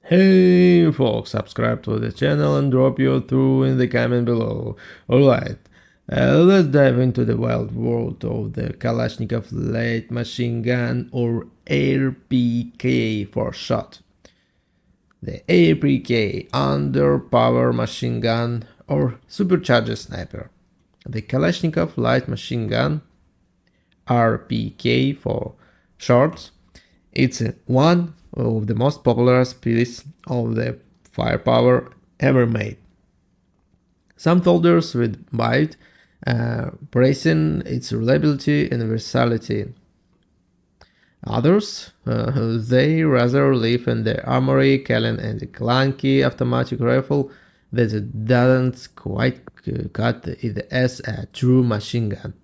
Hey folks, subscribe to the channel and drop your through in the comment below. Alright, let's dive into the wild world of the Kalashnikov light machine gun, or RPK for short. The RPK, Underpowered machine gun or Supercharged sniper. The Kalashnikov light machine gun, RPK for short, it's one of the most popular pieces of the firepower ever made. Some folders with bite, praising its reliability and versatility. Others, they rather live in the armory, calling and the clunky automatic rifle that doesn't quite cut it as a true machine gun.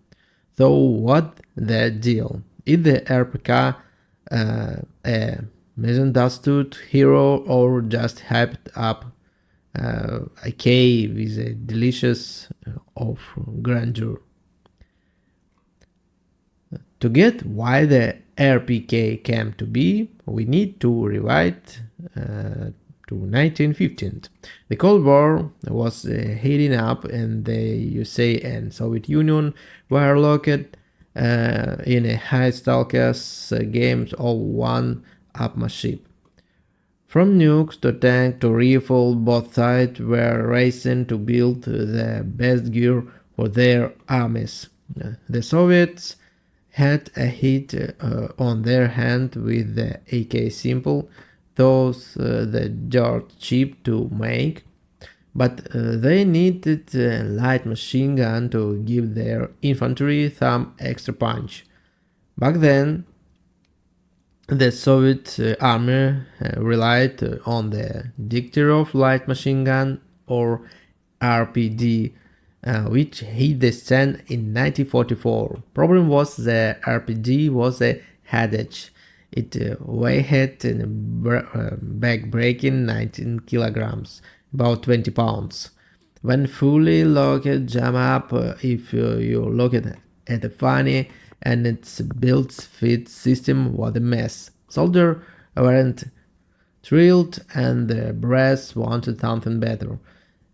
So what the deal? Is the RPK a misunderstood hero or just hyped up a K with a delicious of grandeur? To get why the RPK came to be, we need to rewind to 1915. The Cold War was heating up, and the USA and Soviet Union were locked in a high-stakes game of one-upmanship. From nukes to tank to rifle, both sides were racing to build the best gear for their armies. The Soviets had a hit on their hand with the AK simple, those that dirt cheap to make, but they needed a light machine gun to give their infantry some extra punch. Back then, the Soviet army relied on the Degtярев light machine gun, or RPD, which hit the stand in 1944. Problem was the RPD was a headache. It weighed back-breaking 19 kilograms, about 20 pounds. When fully locked, jam up, if you look at the funny, and its build-fit system was a mess. Soldiers weren't thrilled, and the brass wanted something better.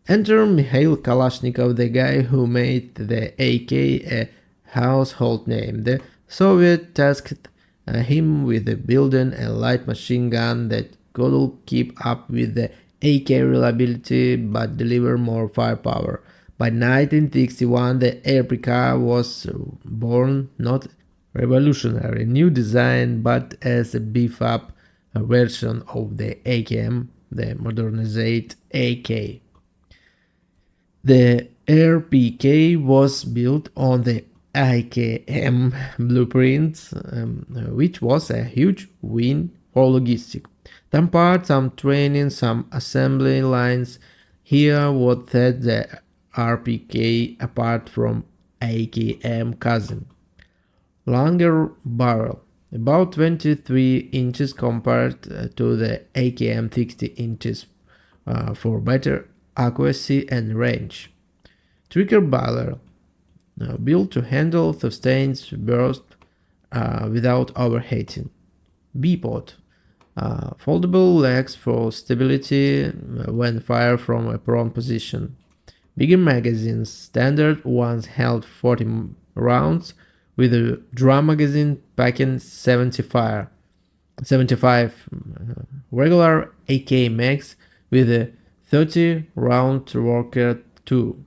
Enter Mikhail Kalashnikov, the guy who made the AK a household name. The Soviet tasked him with building a light machine gun that could keep up with the AK reliability but deliver more firepower. By 1961, the RPK was born, not revolutionary new design, but as a beef-up version of the AKM, the modernized AK. The RPK was built on the IKM blueprint, which was a huge win for logistics. Some parts, some training, some assembly lines. Here what set the RPK apart from AKM cousin. Longer barrel, about 23 inches compared to the AKM 60 inches for better accuracy and range. Trigger barrel, built to handle sustained burst without overheating. B-pot, foldable legs for stability when fired from a prone position. Bigger magazines, standard ones held 40 rounds, with a drum magazine packing 75. Regular AK mags with a 30 round worker 2.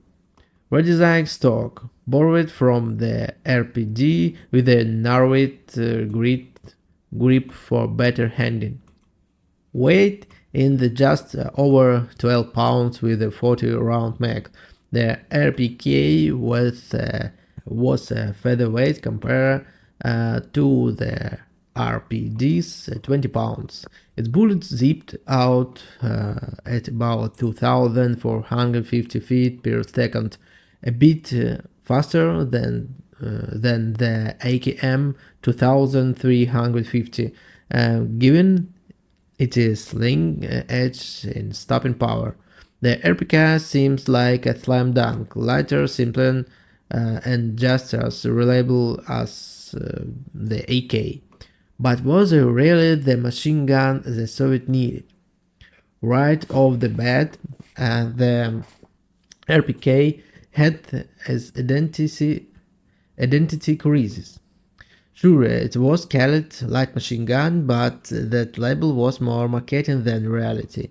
Redesigned stock, borrowed from the RPD with a narrowed grip for better handling. Weight in the just over 12 pounds with a 40 round mag. The RPK was a featherweight compared to the RPD's 20 pounds. Its bullets zipped out at about 2,450 feet per second, a bit faster than the AKM 2,350, given its sling edge and stopping power. The RPK seems like a slam dunk, lighter, simpler, and just as reliable as the AK. But was it really the machine gun the Soviet needed? Right off the bat, the RPK had its identity crisis. Sure, it was called light machine gun, but that label was more marketing than reality.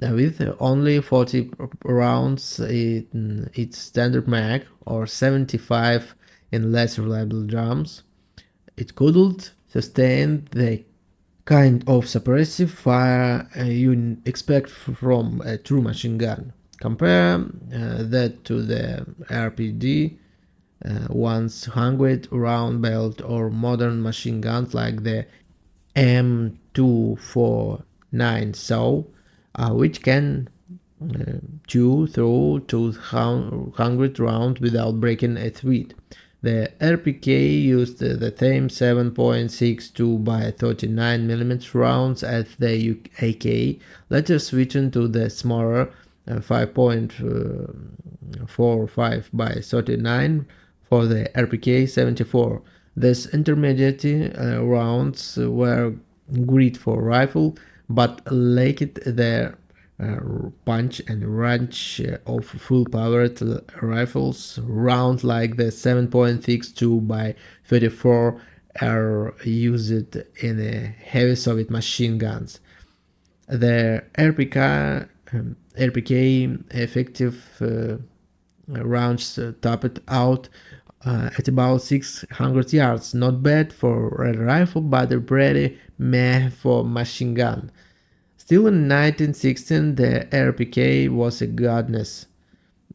With only 40 rounds in its standard mag or 75 in less reliable drums, it couldn't sustain the kind of suppressive fire you expect from a true machine gun. Compare that to the RPG 100 round belt or modern machine guns like the M249 saw, which can chew through 200 rounds without breaking a thread. The RPK used the same 7.62 by 39mm rounds as the AK, later switching to the smaller 5.45 by 39 for the RPK 74. These intermediate rounds were great for rifle, but lacked their punch and wrench of full-powered rifles. Rounds like the 7.62 by 34 are used in heavy Soviet machine guns. The RPK effective rounds topped out at about 600 yards. Not bad for a rifle, but pretty meh for machine gun. Still in 1916, the RPK was a goddess.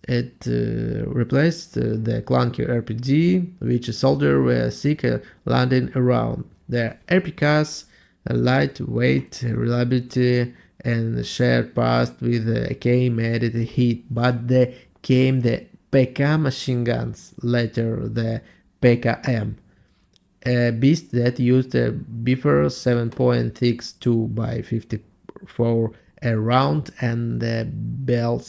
It replaced the clunky RPG, which soldiers were sick landing around. The RPK's lightweight, reliability, and shared past with the AK made it a hit, but then came the PK machine guns, later the PKM, a beast that used a beefer 7.62 by 54 around and the belt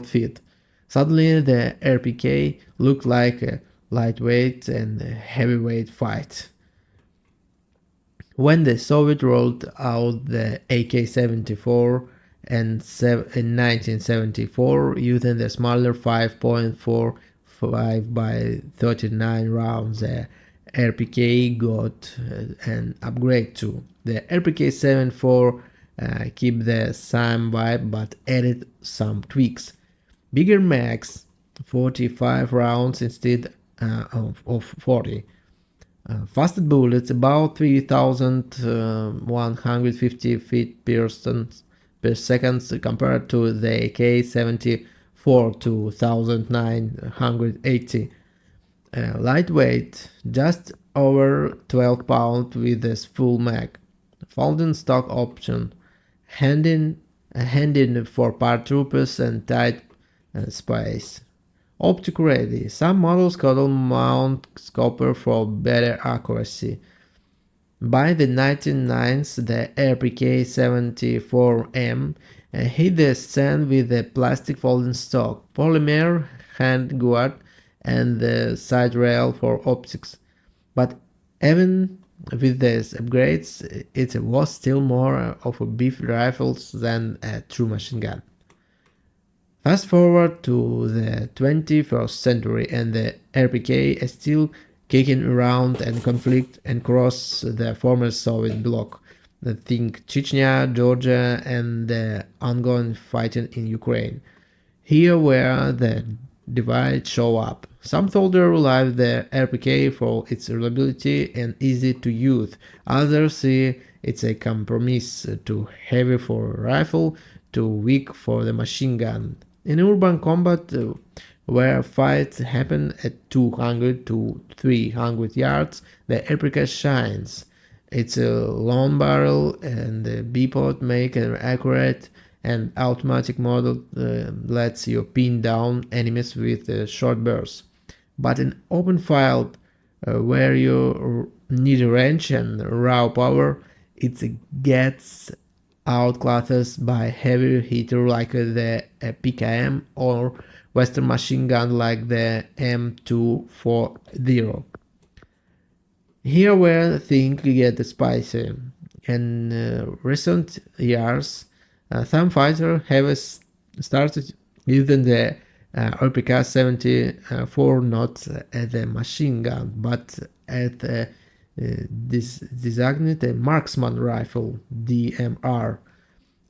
fit. Suddenly the RPK looked like a lightweight and heavyweight fight. When the Soviets rolled out the AK-74 in 1974 using the smaller 5.45 by 39 rounds, the RPK got an upgrade too. The RPK-74 kept the same vibe but added some tweaks. Bigger mags, 45 rounds instead of 40. Faster bullets, about 3,150 feet per second compared to the AK-74 2,980. Lightweight, just over 12 pounds with a full mag. Folding stock option, handing for paratroopers and tight space. Optic ready. Some models could mount scoper for better accuracy. By the 1990s, the RPK-74M hit the stand with a plastic folding stock, polymer hand guard, and the side rail for optics. But even with these upgrades, it was still more of a beef rifle than a true machine gun. Fast forward to the 21st century and the RPK is still kicking around and conflict across the former Soviet bloc. Think Chechnya, Georgia, and the ongoing fighting in Ukraine. Here where the divide show up. Some soldiers like the RPK for its reliability and easy to use. Others see it's a compromise, too heavy for a rifle, too weak for the machine gun. In urban combat, where fights happen at 200 to 300 yards, the RPK shines. It's a long barrel and the B-pot make an accurate and automatic model lets you pin down enemies with short bursts. But in open field, where you need range and raw power, it gets outclassed by heavy hitter like the PKM or Western machine gun like the M240. Here where things get spicy. In recent years, Some fighters have started using the RPK 74 not as a machine gun, but as this designated marksman rifle (DMR),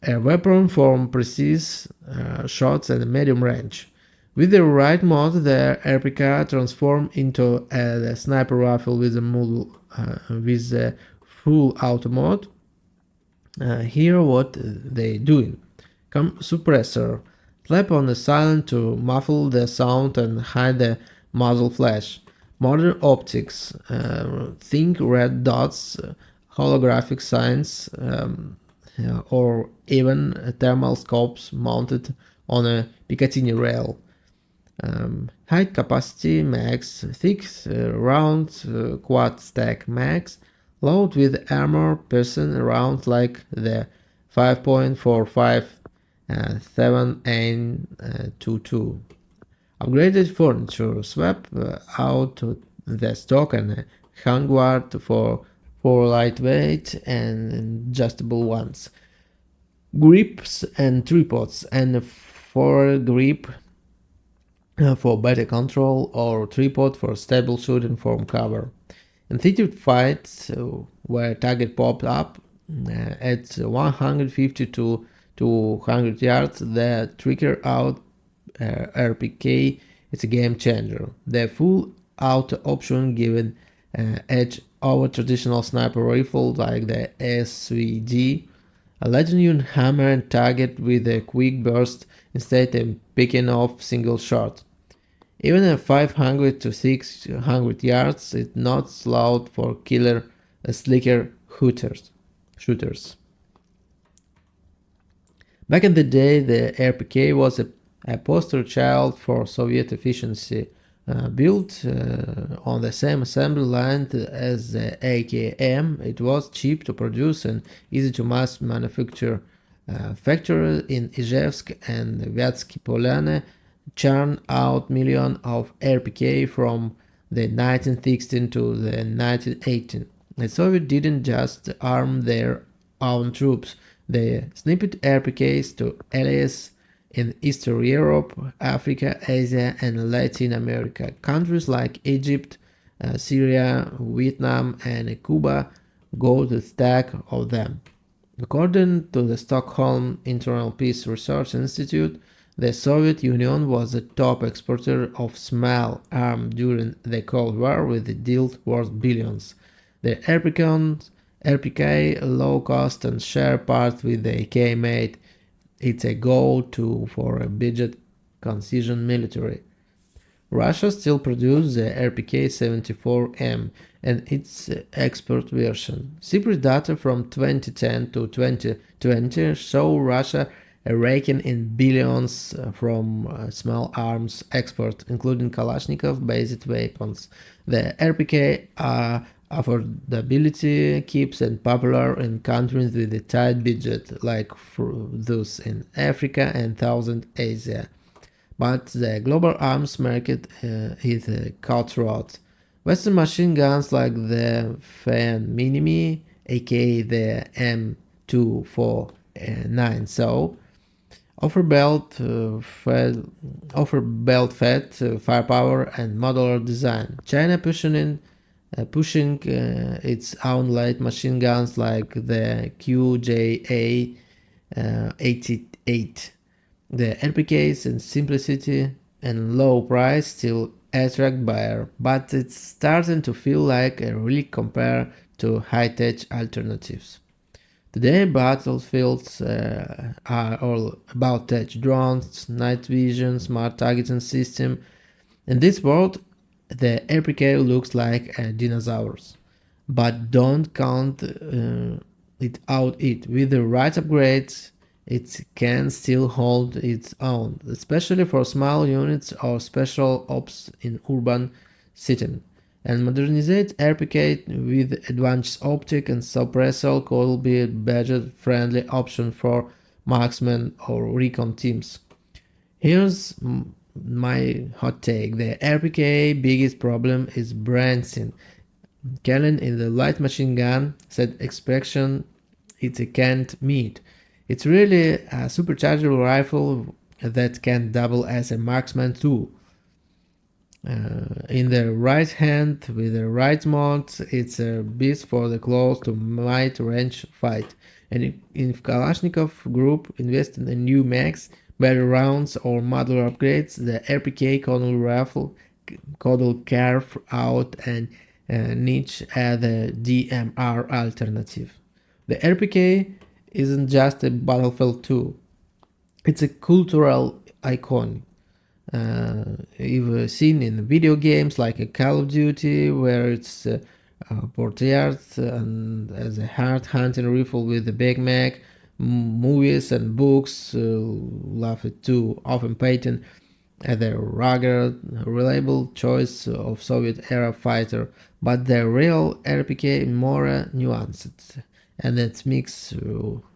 a weapon for precise shots at medium range. With the right mod, the RPK transforms into a sniper rifle with a full auto mode. Here what they doing. Suppressor. Slap on the silent to muffle the sound and hide the muzzle flash. Modern optics. Think red dots, holographic signs, or even thermal scopes mounted on a Picatinny rail. High capacity mags, thick round quad stack mags, load with armor piercing rounds like the 5.45 7N22. Upgraded furniture, swap out the stock and handguard for lightweight and adjustable ones. Grips and tripods and foregrip for better control or tripod for stable shooting from cover. In heated fights where target popped up at 150 to 200 yards, the trigger out RPK is a game changer. The full auto option given edge over traditional sniper rifles like the SVD, letting you hammer and target with a quick burst instead of picking off single shot. Even at 500 to 600 yards, it's not slowed for killer slicker shooters. Back in the day, the RPK was a poster child for Soviet efficiency, built on the same assembly line as the AKM. It was cheap to produce and easy to mass manufacture. Factories in Ijevsk and Vyatsky Polyane churn out millions of RPK from the 1916 to the 1918. The Soviets didn't just arm their own troops, they snipped RPKs to allies in Eastern Europe, Africa, Asia, and Latin America. Countries like Egypt, Syria, Vietnam, and Cuba got a stack of them. According to the Stockholm Internal Peace Research Institute, the Soviet Union was the top exporter of small arms during the Cold War, with the deal worth billions. The RPK, low cost and share part with the AK made it a go-to for a budget-conscious military. Russia still produces the RPK-74M and its export version. Secret data from 2010 to 2020 show Russia raking in billions from small arms export, including Kalashnikov-based weapons. The RPK affordability keeps it popular in countries with a tight budget, like those in Africa and South Asia. But the global arms market is cutthroat. Western machine guns like the Fan Minimi, aka the M249 SO, offer belt-fed firepower and modular design. China pushing its own light machine guns like the QJA-88. The RPKs and simplicity and low price still attract buyer, but it's starting to feel like a relic compared to high-tech alternatives. Today, battlefields are all about tech, drones, night vision, smart targeting system. In this world, the RPK looks like dinosaurs, but don't count it out. With the right upgrades, it can still hold its own, especially for small units or special ops in urban setting. And modernized RPK with advanced optic and suppressor could be a budget-friendly option for marksmen or recon teams. Here's my hot take: the RPK biggest problem is branding. Killing in the light machine gun set expectation it can't meet. It's really a supercharged rifle that can double as a marksman too. In the right hand, with the right mod, it's a beast for the close to mid range fight. And if Kalashnikov group invested in new mags, better rounds, or modular upgrades, the RPK Colonel rifle could carve out a niche as the DMR alternative. The RPK isn't just a battlefield tool; it's a cultural icon. You've seen in video games like a Call of Duty, where it's portrayed and as a hard hunting rifle with a Big Mac. Movies and books love it too, often painted as a rugged, reliable choice of Soviet-era fighter, but the real RPK is more nuanced, and its mix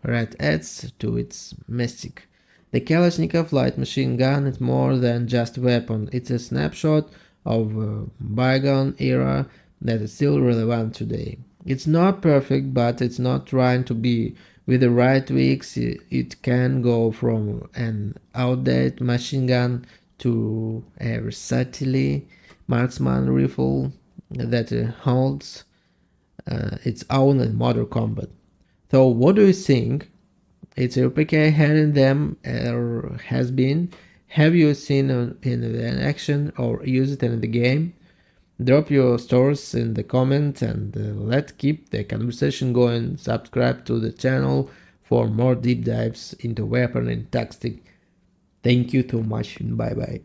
red adds to its mystic. The Kalashnikov light machine gun is more than just a weapon, it's a snapshot of a bygone era that is still relevant today. It's not perfect, but it's not trying to be. With the right tweaks, it can go from an outdated machine gun to a versatile marksman rifle that holds its own in modern combat. So, what do you think? It's RPK handling them or has been? Have you seen it in action or used it in the game? Drop your stories in the comments and let's keep the conversation going. Subscribe to the channel for more deep dives into weapon and tactics. Thank you so much and bye bye.